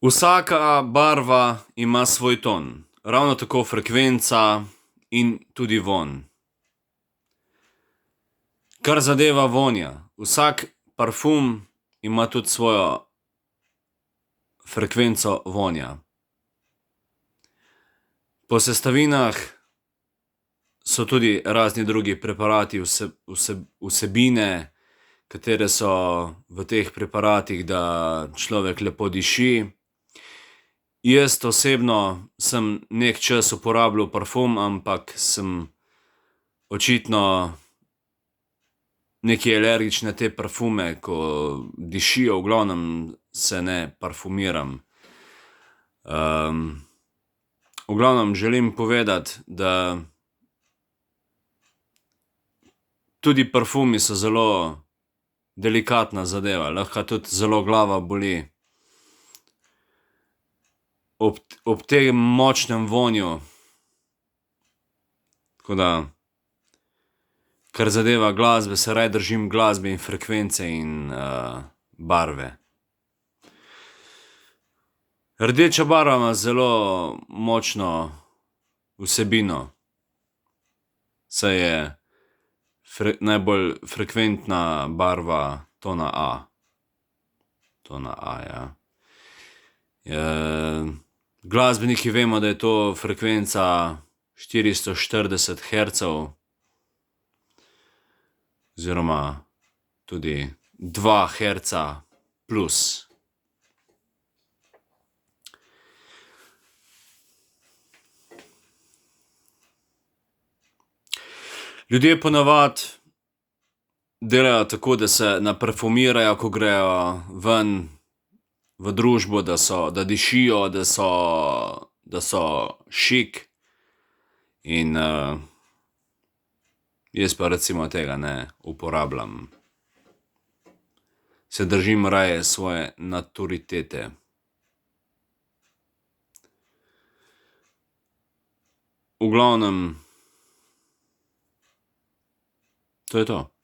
Vsaka barva ima svoj ton, ravno tako frekvenca in tudi vonj. Kar zadeva vonja, vsak parfum ima tudi svojo frekvenco vonja. Po sestavinah so tudi razni drugi preparati, vsebine, katere so v teh preparatih, da človek lepo diši. Jaz osebno sem neki čas uporabljal parfum, ampak sem očitno nekaj alergičen na te parfume, ko dišijo, v glavnem se ne parfumiram. V glavnem želim povedati, da tudi parfumi so zelo delikatna zadeva, lahko tudi zelo glava boli. Ob tem močnem vonju, tako da, kar zadeva glasbe, se raje držim glasbe in frekvence in barve. Rdeča barva ima zelo močno vsebino, saj je najbolj frekventna barva tona A. Tona A, ja. Glasbeniki vemo, da je to frekvenca 440 hercev oziroma tudi 2 herca plus. Ljudje ponavadi delajo tako, da se naparfumirajo, ko grejo ven v družbo, da dišijo, da so šik in jaz pa recimo tega ne uporabljam. Se držim raje svoje naturitete. V glavnem, to je to.